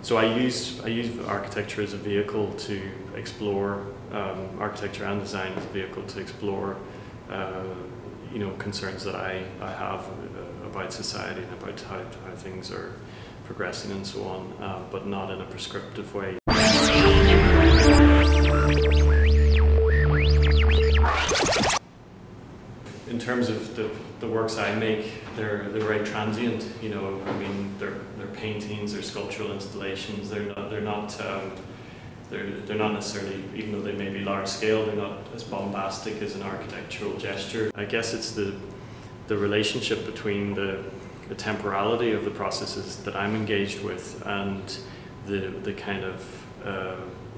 So I use architecture as a vehicle to explore, architecture and design as a vehicle to explore you know, concerns that I have about society and about how things are progressing and so on, but not in a prescriptive way. In terms of the works I make, they're very transient. You know, I mean, they're paintings, they're sculptural installations. They're not necessarily, even though they may be large scale, they're not as bombastic as an architectural gesture. I guess it's the relationship between the temporality of the processes that I'm engaged with and the kind of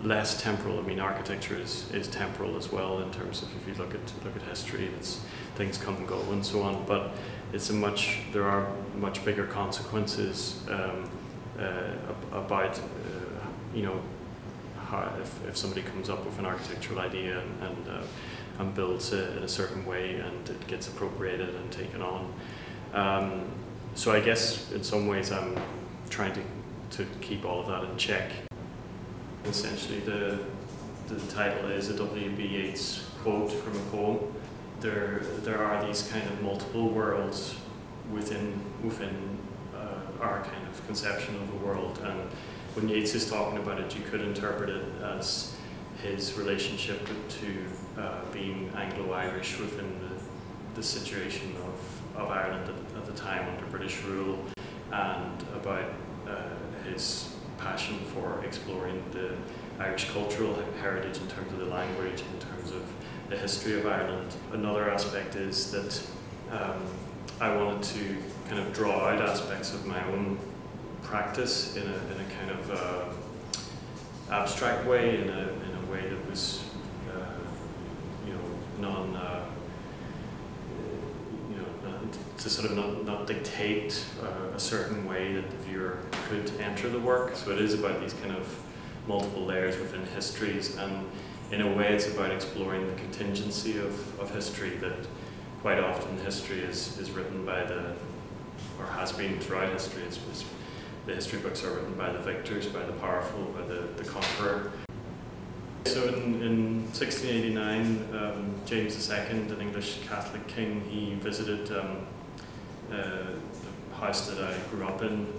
less temporal. I mean, architecture is temporal as well in terms of, if you look at history, things come and go and so on. But there are much bigger consequences about you know, how if somebody comes up with an architectural idea and builds it in a certain way and it gets appropriated and taken on. So I guess in some ways I'm trying to keep all of that in check. Essentially the title is a W.B. Yeats quote from a poem. There are these kind of multiple worlds within our kind of conception of the world, and when Yeats is talking about it, you could interpret it as his relationship to being Anglo-Irish within the situation of Ireland at the time under British rule, and about his passion for exploring the Irish cultural heritage in terms of the language, in terms of the history of Ireland. Another aspect is that I wanted to kind of draw out aspects of my own practice in a kind of abstract way, in a way that was you know, to sort of not dictate a certain way that the viewer could enter the work. So it is about these kind of multiple layers within histories, and in a way it's about exploring the contingency of history, that quite often history is written by or has been throughout history. The history books are written by the victors, by the powerful, by the conqueror. So in 1689, James II, an English Catholic king, he visited the house that I grew up in,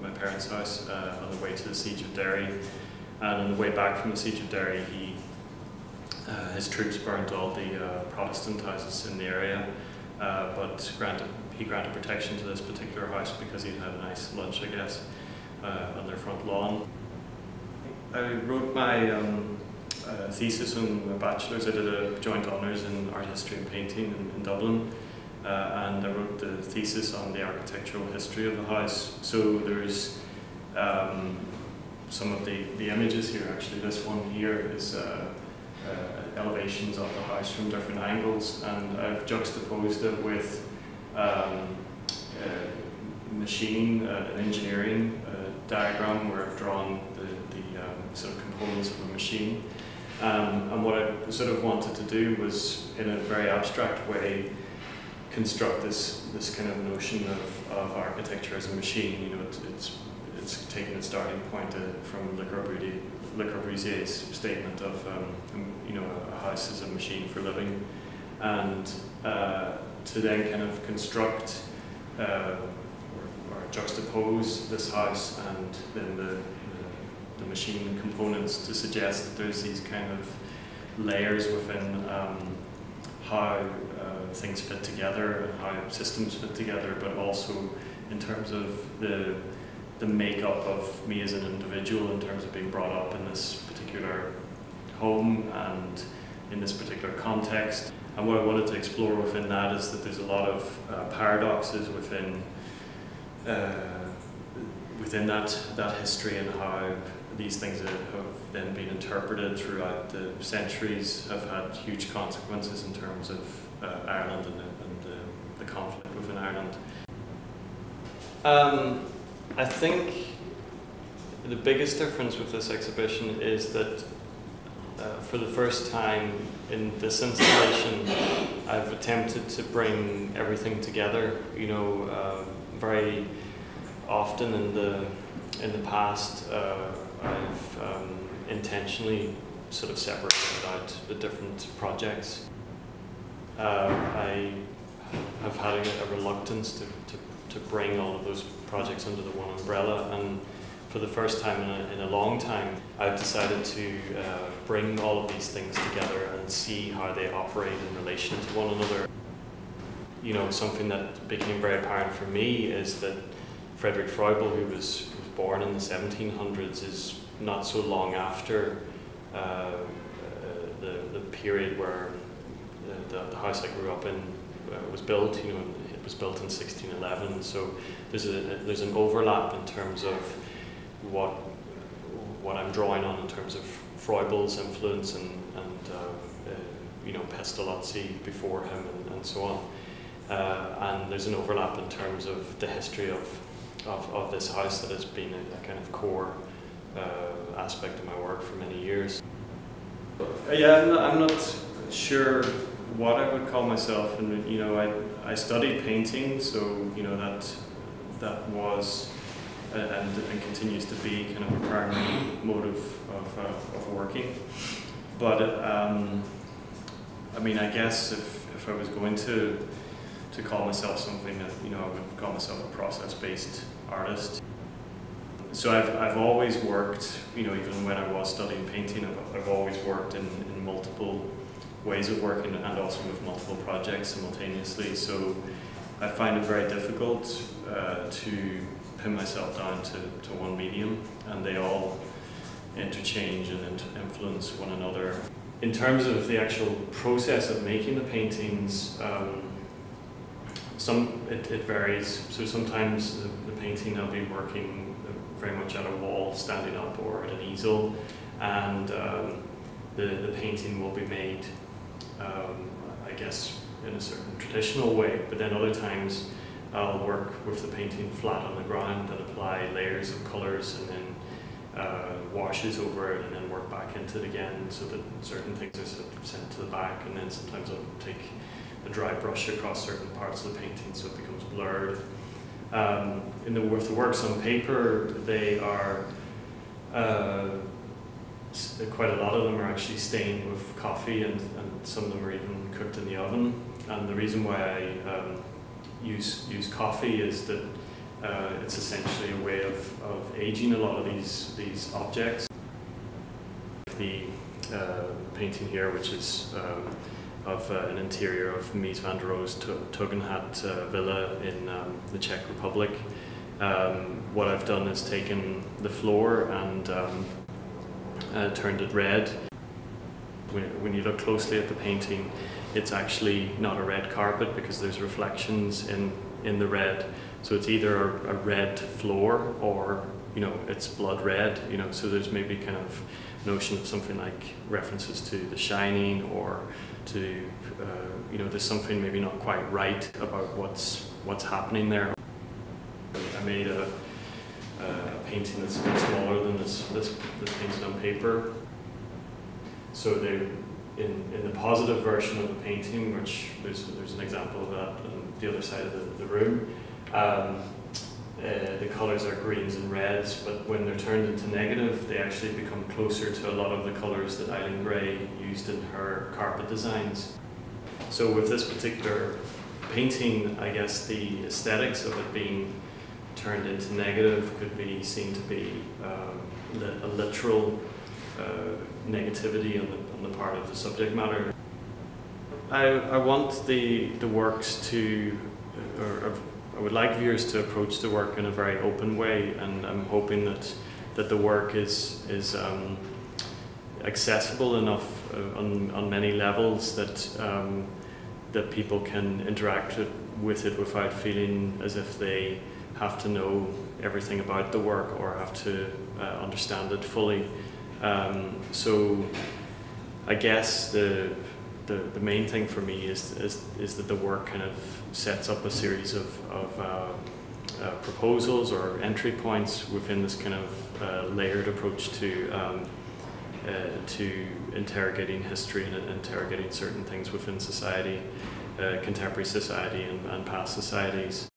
my parents' house, on the way to the siege of Derry. And on the way back from the siege of Derry, his troops burnt all the Protestant houses in the area, but he granted protection to this particular house because he'd had a nice lunch, I guess, on their front lawn. I wrote my thesis on my bachelor's. I did a joint honours in art history and painting in Dublin, and I wrote the thesis on the architectural history of the house. So there's some of the images here. Actually, this one here is elevations of the house from different angles, and I've juxtaposed it with an engineering diagram where I've drawn the sort of components of a machine. And what I sort of wanted to do was, in a very abstract way, construct this kind of notion of architecture as a machine. You know, it's taking a starting point from Le Corbusier's statement of you know, a house is a machine for living, and to then kind of construct or juxtapose this house and then the machine components to suggest that there's these kind of layers within how things fit together and how systems fit together, but also in terms of the makeup of me as an individual, in terms of being brought up in this particular home and in this particular context. And what I wanted to explore within that is that there's a lot of paradoxes within that history, and how these things that have then been interpreted throughout the centuries have had huge consequences in terms of Ireland and the conflict within Ireland. I think the biggest difference with this exhibition is that for the first time in this installation, I've attempted to bring everything together, you know, very often in the past I've intentionally sort of separated out the different projects. I have had a reluctance to bring all of those projects under the one umbrella, and for the first time in a long time, I've decided to bring all of these things together and see how they operate in relation to one another. You know, something that became very apparent for me is that Frederick Froebel, who was born in the 1700s, is not so long after the period where the house I grew up in was built. You know, it was built in 1611. So there's an overlap in terms of what I'm drawing on in terms of Froebel's influence and you know, Pestalozzi before him and so on. And there's an overlap in terms of the history of this house that has been a kind of core aspect of my work for many years. Yeah, I'm not sure what I would call myself, and you know, I studied painting, so you know that was and continues to be kind of a primary motive of working. But I mean, I guess if I was going to call myself something, that you know, I would call myself a process-based artist. So I've always worked, you know, even when I was studying painting, I've always worked in multiple ways of working and also with multiple projects simultaneously. So I find it very difficult to pin myself down to one medium, and they all interchange and influence one another. In terms of the actual process of making the paintings, it varies. So sometimes the painting I'll be working very much at a wall, standing up, or at an easel, and the painting will be made, I guess, in a certain traditional way. But then other times I'll work with the painting flat on the ground and apply layers of colours, and then washes over it, and then work back into it again, so that certain things are sent to the back, and then sometimes I'll take a dry brush across certain parts of the painting so it becomes blurred. With the works on paper, they are quite a lot of them are actually stained with coffee, and some of them are even cooked in the oven. And the reason why I use coffee is that it's essentially a way of aging a lot of these objects. The painting here, which is of an interior of Mies van der Rohe's Tugendhat villa in the Czech Republic. What I've done is taken the floor and turned it red. When you look closely at the painting, it's actually not a red carpet because there's reflections in the red. So it's either a red floor or, you know, it's blood red, you know, so there's maybe kind of notion of something like references to The Shining, or to, you know, there's something maybe not quite right about what's happening there. I made a painting that's a bit smaller than this painting on paper. So in the positive version of the painting, which there's an example of that on the other side of the room, the colours are greens and reds, but when they're turned into negative, they actually become closer to a lot of the colours that Eileen Gray used in her carpet designs. So with this particular painting, I guess the aesthetics of it being turned into negative could be seen to be a literal negativity on the part of the subject matter. I want the works to, or I would like viewers to approach the work in a very open way, and I'm hoping that the work is accessible enough on many levels that people can interact with it without feeling as if they have to know everything about the work or have to understand it fully. So I guess the main thing for me is that the work kind of sets up a series of proposals or entry points within this kind of layered approach to interrogating history and interrogating certain things within society, contemporary society and past societies.